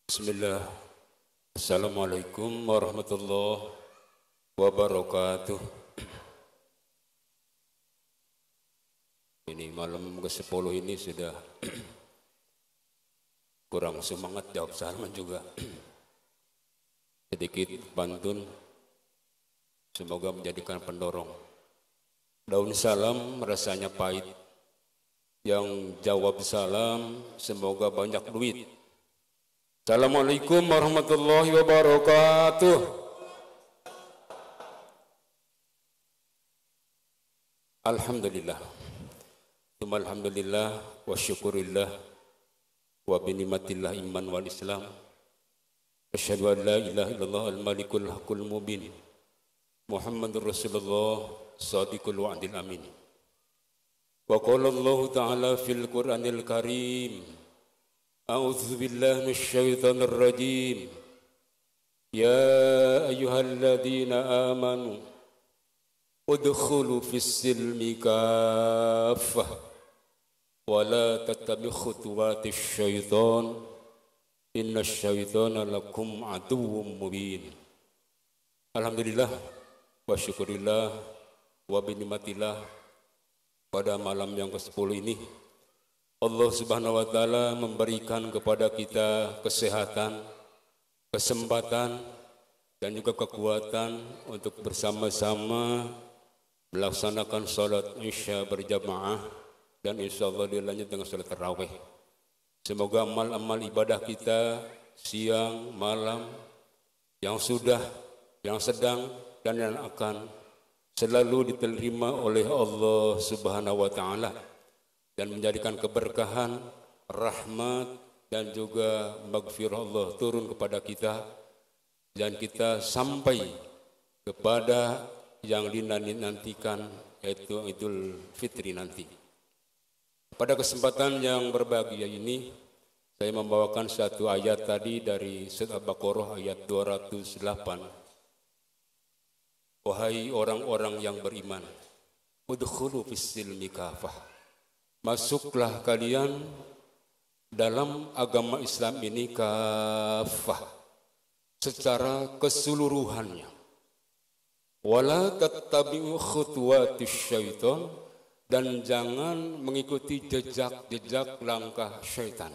Bismillah. Assalamualaikum warahmatullahi wabarakatuh. Ini malam ke-10 ini sudah kurang semangat jawab salaman juga. Sedikit pantun, semoga menjadikan pendorong. Daun salam rasanya pahit, yang jawab salam semoga banyak duit. Assalamualaikum warahmatullahi wabarakatuh. Alhamdulillah. Alhamdulillah wa syukurillah wa binimatillah iman wal islam. Asyhadu an la ilaha illallah al-malikul haqqul mubin. Muhammadur Rasulullah sadiqul wa'dil amin. Wa qala Allah ta'ala fil Qur'anil Karim. A'udzu billahi minasyaitonir rajim. Ya ayyuhalladzina amanu udkhulu fis silmi kaffah wa la tattabi'u khutuwatis syaitan innasy syaitana lakum aduwwum mubin. Alhamdulillah wa syukurillah wa binimatillah, pada malam yang ke-10 ini Allah Subhanahu wa taala memberikan kepada kita kesehatan, kesempatan dan juga kekuatan untuk bersama-sama melaksanakan salat Isya berjamaah dan insyaallah dilanjut dengan salat tarawih. Semoga amal-amal ibadah kita siang, malam, yang sudah, yang sedang dan yang akan selalu diterima oleh Allah Subhanahu wa taala dan menjadikan keberkahan, rahmat dan juga maghfirah Allah turun kepada kita dan kita sampai kepada yang dinantikan, yaitu Idul Fitri nanti. Pada kesempatan yang berbahagia ini saya membawakan satu ayat tadi dari Surat Al-Baqarah ayat 208. Wahai orang-orang yang beriman, udkhulu fis silmi kafah. Masuklah kalian dalam agama Islam ini kafah, secara keseluruhannya. Wala tattabi'u khutuwatis syaitan, dan jangan mengikuti jejak-jejak langkah syaitan.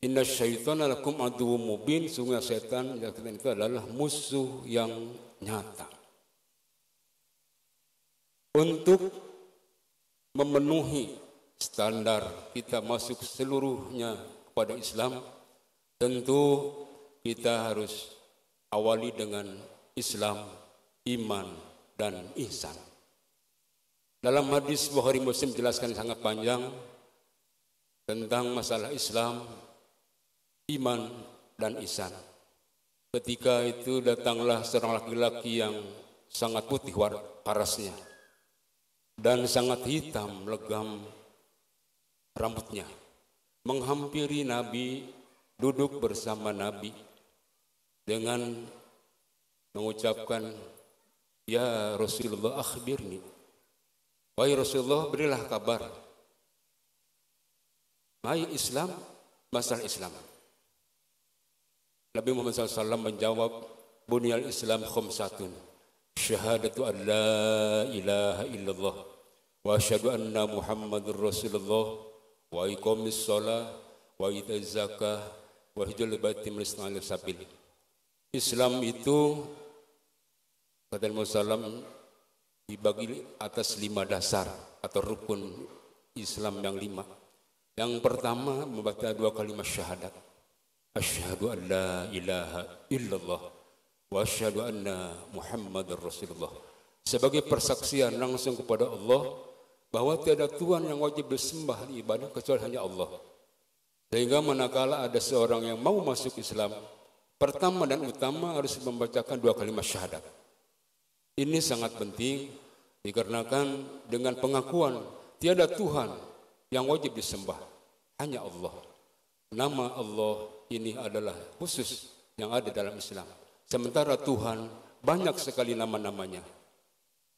Inna syaitana lakum aduwwum mubin, sungguh syaitan itu adalah musuh yang nyata. Untuk memenuhi standar kita masuk seluruhnya kepada Islam, tentu kita harus awali dengan Islam, iman, dan ihsan. Dalam hadis Bukhari Muslim jelaskan sangat panjang tentang masalah Islam, iman, dan ihsan. Ketika itu datanglah seorang laki-laki yang sangat putih parasnya dan sangat hitam legam rambutnya, menghampiri Nabi, duduk bersama Nabi dengan mengucapkan, ya Rasulullah akhbirni, wahai Rasulullah berilah kabar, hai Islam, masalah Islam. Nabi Muhammad SAW menjawab, bunyal Islam khamsatun, syahadatu an la ilaha illallah wa asyhadu anna Muhammadur Rasulullah wa iqamis shalah wa itaz zakah wa hijjul baiti man istata'a sabil. Islam itu kata Muhammad dibagi atas 5 dasar atau rukun Islam yang 5. Yang pertama membaca 2 kalimat syahadat. Asyhadu an la ilaha illallah wa asyhadu anna Muhammadar Rasulullah, sebagai persaksian langsung kepada Allah bahwa tiada Tuhan yang wajib disembah ibadah kecuali hanya Allah. Sehingga manakala ada seorang yang mau masuk Islam, pertama dan utama harus membacakan 2 kalimat syahadat. Ini sangat penting dikarenakan dengan pengakuan tiada Tuhan yang wajib disembah, hanya Allah. Nama Allah ini adalah khusus yang ada dalam Islam. Sementara Tuhan banyak sekali nama-namanya.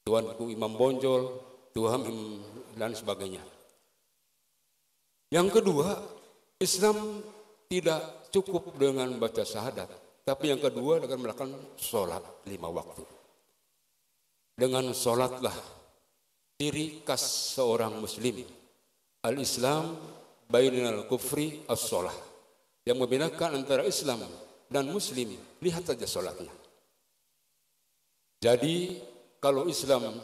Tuhanku Imam Bonjol, Tuhan dan sebagainya. Yang kedua, Islam tidak cukup dengan baca syahadat, tapi yang kedua dengan melakukan sholat 5 waktu. Dengan sholatlah ciri khas seorang muslim. Al-Islam bainal kufri as-sholah. Yang membedakan antara Islam dan muslim, lihat saja sholatnya. Jadi kalau Islam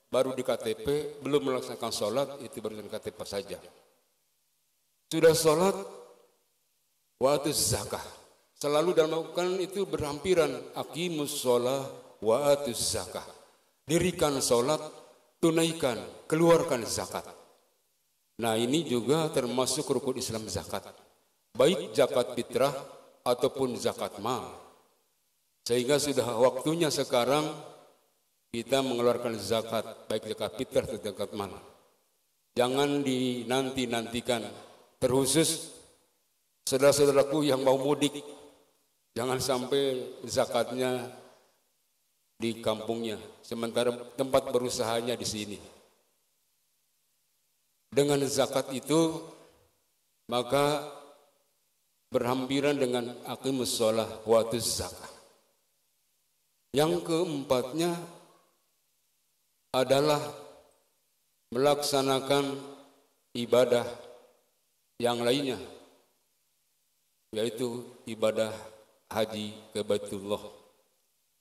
baru di KTP, belum melaksanakan sholat, itu baru di KTP saja. Sudah sholat, wa atuz zakah. Selalu dalam melakukan itu berhampiran, aqimus sholah wa atuz zakah. Dirikan sholat, tunaikan, keluarkan zakat. Nah ini juga termasuk rukun Islam zakat. Baik zakat fitrah ataupun zakat mal. Sehingga sudah waktunya sekarang kita mengeluarkan zakat, baik zakat fitrah atau zakat mal. Jangan dinanti-nantikan. Terkhusus saudara-saudaraku yang mau mudik, jangan sampai zakatnya di kampungnya, sementara tempat berusahanya di sini. Dengan zakat itu, maka berhampiran dengan aqimus shalah wa atuz zakah. Yang keempatnya adalah melaksanakan ibadah yang lainnya, yaitu ibadah haji ke Baitullah,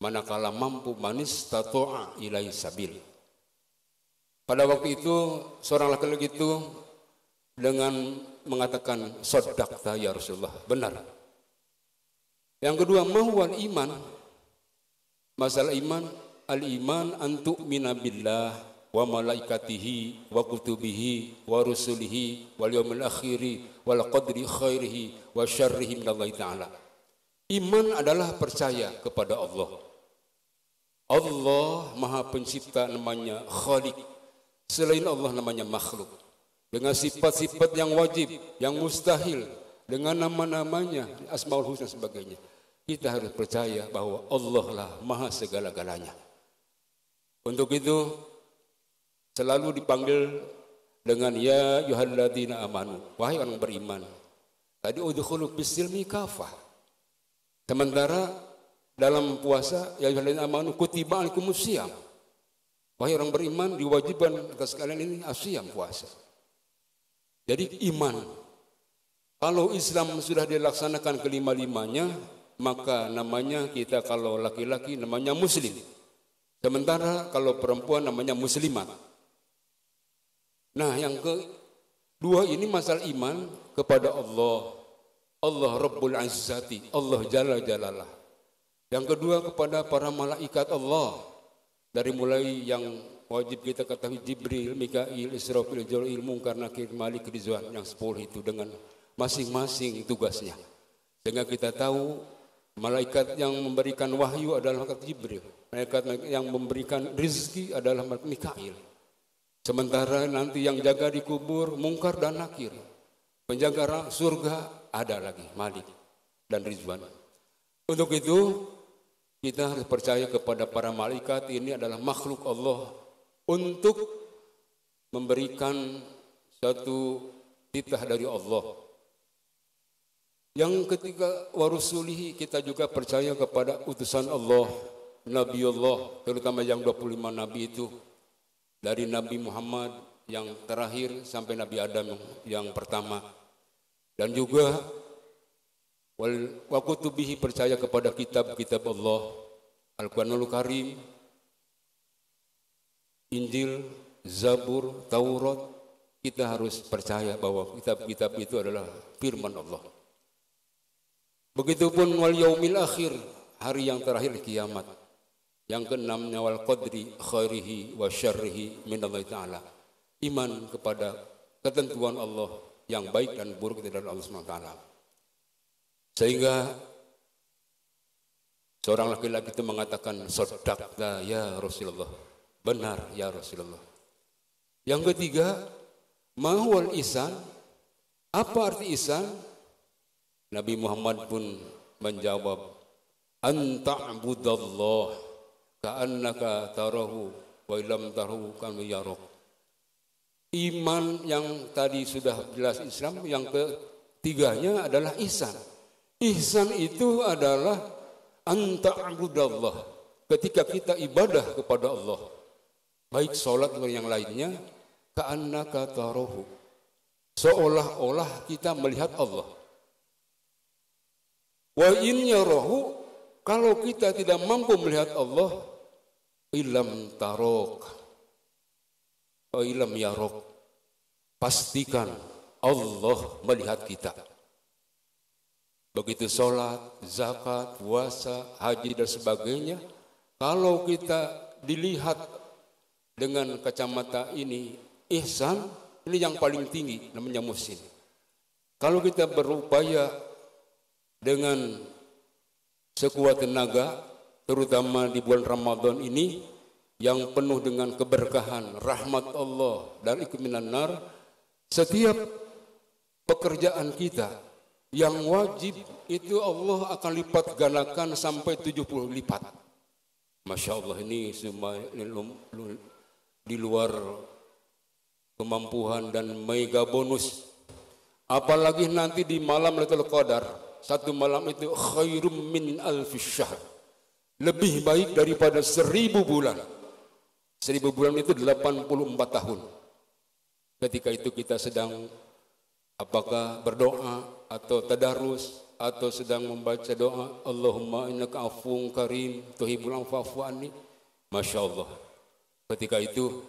manakala mampu manis tato'a ilaihi sabil. Pada waktu itu seorang laki-laki itu dengan mengatakan shadaqta ya Rasulullah, benar. Yang kedua, mahwal iman. Masalah iman, al-iman an tu'mina billah wa malaikatihi wa kutubihi wa rusulihi wal yaumil akhiri wal qadri khairihi wa syarrihi minallahi ta'ala. Iman adalah percaya kepada Allah. Allah Maha Pencipta, namanya Khaliq. Selain Allah namanya makhluk. Dengan sifat-sifat yang wajib, yang mustahil, dengan nama-namanya, Asmaul Husna dan sebagainya. Kita harus percaya bahwa Allah lah Maha segala-galanya. Untuk itu selalu dipanggil dengan ya ayyuhalladzina amanu, wahai orang beriman. Tadi udkhulu fis-silmi kafah. Sementara dalam puasa ya ayyuhalladzina amanu kutiba alaikumus syiyam. Wahai orang beriman, diwajibkan atas kalian ini asyam, puasa. Jadi iman. Kalau Islam sudah dilaksanakan kelima-limanya, maka namanya kita kalau laki-laki namanya muslim. Sementara kalau perempuan namanya muslimat. Nah yang kedua ini masalah iman kepada Allah. Allah Rabbul Izzati, Allah Jalla Jalalah. Yang kedua kepada para malaikat Allah. Dari mulai yang wajib kita ketahui Jibril, Mikail, Israfil, Jibril, Munkar, Nakir, Malik, Ridwan, yang 10 itu dengan masing-masing tugasnya. Sehingga kita tahu malaikat yang memberikan wahyu adalah malaikat Jibril. Malaikat yang memberikan rezeki adalah malaikat Mikail. Sementara nanti yang jaga di kubur Munkar dan Nakir. Penjaga surga ada lagi Malik dan Ridwan. Untuk itu kita harus percaya kepada para malaikat, ini adalah makhluk Allah untuk memberikan satu titah dari Allah. Yang ketiga, warusulihi, kita juga percaya kepada utusan Allah, Nabi Allah, terutama yang 25 Nabi itu. Dari Nabi Muhammad yang terakhir sampai Nabi Adam yang pertama. Dan juga wa kutubihi, percaya kepada kitab-kitab Allah, Al-Quranul Karim, Injil, Zabur, Taurat. Kita harus percaya bahwa kitab-kitab itu adalah firman Allah. Begitupun wal yaumil akhir, hari yang terakhir kiamat. Yang keenamnya wal qadri khairihi wa syarrihi minallahi ta'ala. Iman kepada ketentuan Allah yang baik dan buruk dari Allah SWT. Sehingga seorang laki-laki itu mengatakan shadaqta ya Rasulullah, benar ya Rasulullah. Yang ketiga, mahwal ihsan, apa arti ihsan? Nabi Muhammad pun menjawab, anta'budallah ka'annaka tarahu wa illam tarahu kama yarak. Iman yang tadi sudah jelas Islam, yang tiganya adalah ihsan. Ihsan itu adalah anta'budallah. Ketika kita ibadah kepada Allah, baik sholat atau yang lainnya, ka'annaka tarahu, seolah-olah kita melihat Allah. Wa in yarahu, kalau kita tidak mampu melihat Allah, ilam tarok, ilam yarok, pastikan Allah melihat kita. Begitu sholat, zakat, puasa, haji dan sebagainya, kalau kita dilihat dengan kacamata ini, ihsan, ini yang paling tinggi namanya muhsin. Kalau kita berupaya dengan sekuat tenaga, terutama di bulan Ramadan ini yang penuh dengan keberkahan, rahmat Allah dan ikut minan nar, setiap pekerjaan kita yang wajib itu Allah akan lipat gandakan sampai 70 lipat. Masya Allah, ini semua di luar kemampuan dan mega bonus. Apalagi nanti di malam Lailatul Qadar, satu malam itu khairum min alfis syahr, lebih baik daripada 1000 bulan. 1000 bulan itu 84 tahun. Ketika itu kita sedang apakah berdoa atau tadarus atau sedang membaca doa, Allahumma innaka afuwun karim tuhibbul afwa fa'fu anni. Masya Allah, ketika itu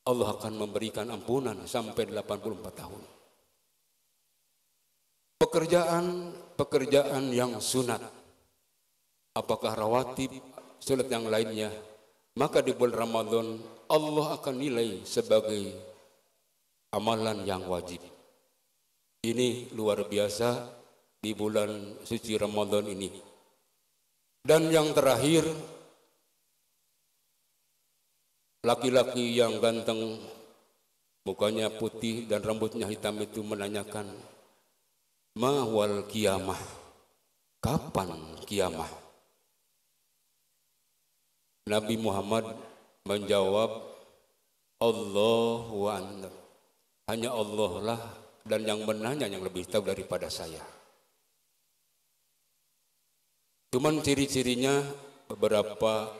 Allah akan memberikan ampunan sampai 84 tahun. Pekerjaan yang sunat, apakah rawatib, sunat yang lainnya, maka di bulan Ramadan Allah akan nilai sebagai amalan yang wajib. Ini luar biasa di bulan suci Ramadan ini. Dan yang terakhir, laki-laki yang ganteng, mukanya putih dan rambutnya hitam itu menanyakan, ma wal kiamah, kapan kiamah? Nabi Muhammad menjawab, Allahu a'lam, hanya Allah lah dan yang menanya yang lebih tahu daripada saya. Cuman ciri-cirinya beberapa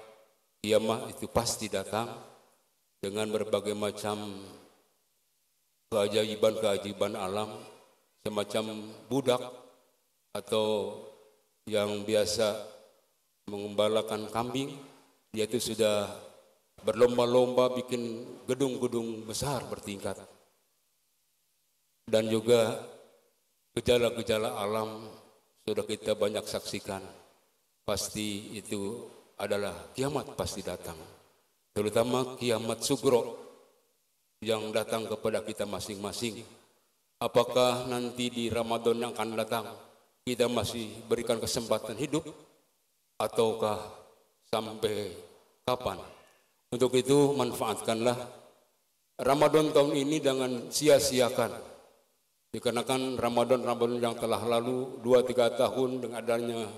kiamah itu pasti datang dengan berbagai macam keajaiban alam, semacam budak atau yang biasa mengembalakan kambing, dia itu sudah berlomba-lomba bikin gedung-gedung besar bertingkat. Dan juga gejala-gejala alam sudah kita banyak saksikan. Pasti itu adalah kiamat pasti datang. Terutama kiamat sugro yang datang kepada kita masing-masing. Apakah nanti di Ramadan yang akan datang kita masih berikan kesempatan hidup ataukah sampai kapan? Untuk itu manfaatkanlah Ramadan tahun ini dengan sia-siakan. Dikarenakan Ramadan yang telah lalu 2-3 tahun dengan adanya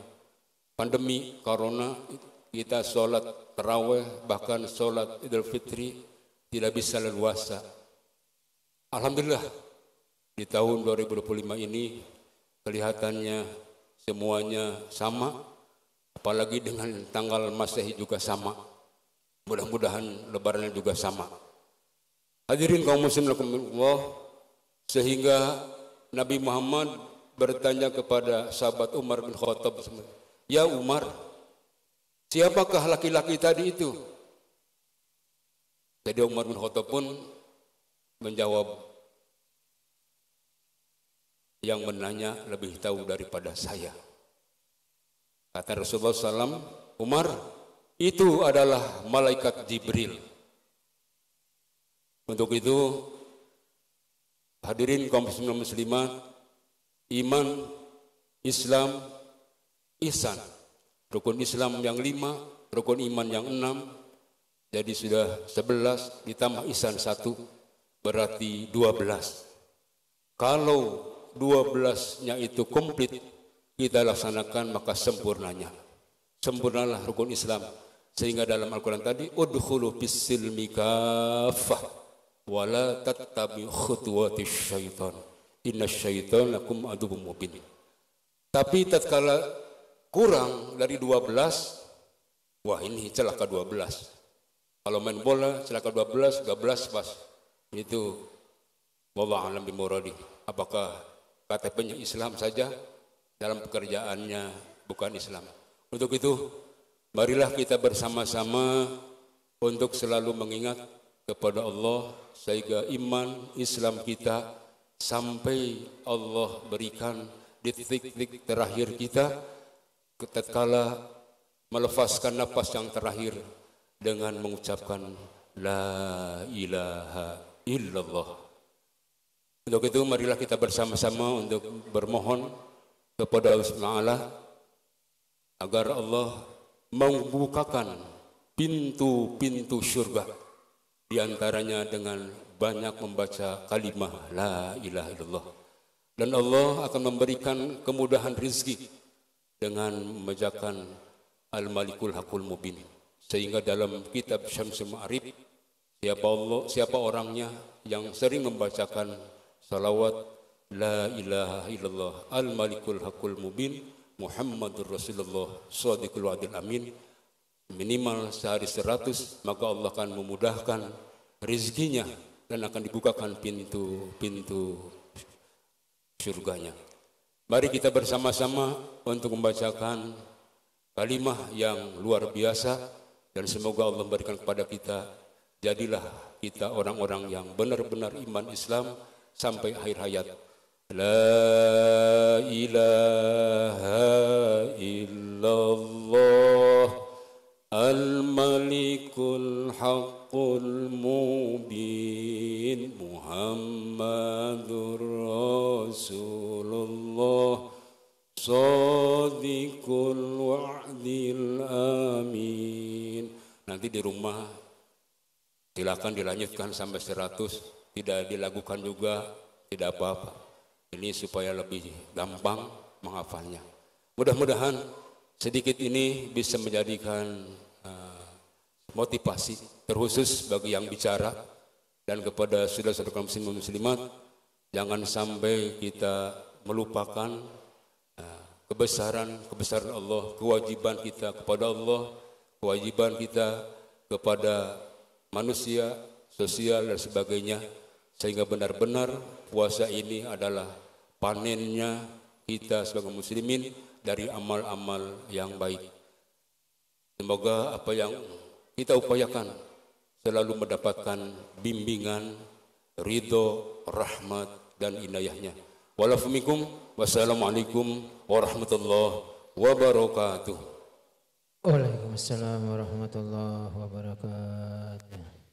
pandemi corona, kita sholat tarawih bahkan sholat Idul Fitri tidak bisa leluasa. Alhamdulillah di tahun 2025 ini kelihatannya semuanya sama, apalagi dengan tanggal Masehi juga sama. Mudah-mudahan lebarannya juga sama. Hadirin kaum muslimin rahimakumullah, sehingga Nabi Muhammad bertanya kepada sahabat Umar bin Khattab, ya Umar, siapakah laki-laki tadi itu? Jadi Umar bin Khattab pun menjawab, yang menanya lebih tahu daripada saya. Kata Rasulullah SAW, Umar, itu adalah malaikat Jibril. Untuk itu, hadirin kaum muslimin muslimat, iman, Islam, ihsan. Rukun Islam yang 5, rukun iman yang 6, jadi sudah 11, ditambah ihsan 1, berarti 12. Kalau 12-nya itu komplit, kita laksanakan maka sempurnanya. Sempurnalah rukun Islam. Sehingga dalam Al-Quran tadi, udkhulu bis-silmi kaffah wala tattabi khutuwatis syaitan Innasyaitan lakum aduwwum mubin. Tapi tatkala kurang dari 12, wah ini celaka 12. Kalau main bola celaka 12 pas. Itu wallahu a'lam bimuradi. Apakah KTP-nya Islam saja, dalam pekerjaannya bukan Islam. Untuk itu, marilah kita bersama-sama untuk selalu mengingat kepada Allah sehingga iman Islam kita sampai Allah berikan di titik-titik terakhir kita tatkala melepaskan napas yang terakhir dengan mengucapkan la ilaha illallah. Untuk itu marilah kita bersama-sama untuk bermohon kepada Allah Subhanahu agar Allah membukakan pintu-pintu surga, di antaranya dengan banyak membaca kalimah la ilaha illallah. Dan Allah akan memberikan kemudahan rizki dengan membacakan Al-Malikul Hakul Mubin. Sehingga dalam kitab Syamsul Ma'arif, siapa orangnya yang sering membacakan salawat la ilaha illallah al-malikul hakul mubin Muhammadur Rasulullah shadiqul wa'dil amin minimal sehari 100, maka Allah akan memudahkan rezekinya dan akan dibukakan pintu-pintu surganya. Mari kita bersama-sama untuk membacakan kalimah yang luar biasa dan semoga Allah memberikan kepada kita, jadilah kita orang-orang yang benar-benar iman Islam sampai akhir hayat. La ilaha illallah al-malikul haqqul mubin Muhammadur Rasulullah shadiqul wa'dil amin. Nanti di rumah silakan dilanjutkan sampai 100. Tidak dilakukan juga tidak apa-apa. Ini supaya lebih gampang menghafalnya. Mudah-mudahan sedikit ini bisa menjadikan motivasi terkhusus bagi yang bicara dan kepada saudara-saudara muslim muslimat, jangan sampai kita melupakan kebesaran Allah, kewajiban kita kepada Allah, kewajiban kita kepada manusia, sosial dan sebagainya. Sehingga benar-benar puasa ini adalah panennya kita sebagai muslimin dari amal-amal yang baik. Semoga apa yang kita upayakan selalu mendapatkan bimbingan, ridho, rahmat dan inayahnya. Wassalamualaikum warahmatullahi wabarakatuh. Waalaikumsalam warahmatullahi wabarakatuh.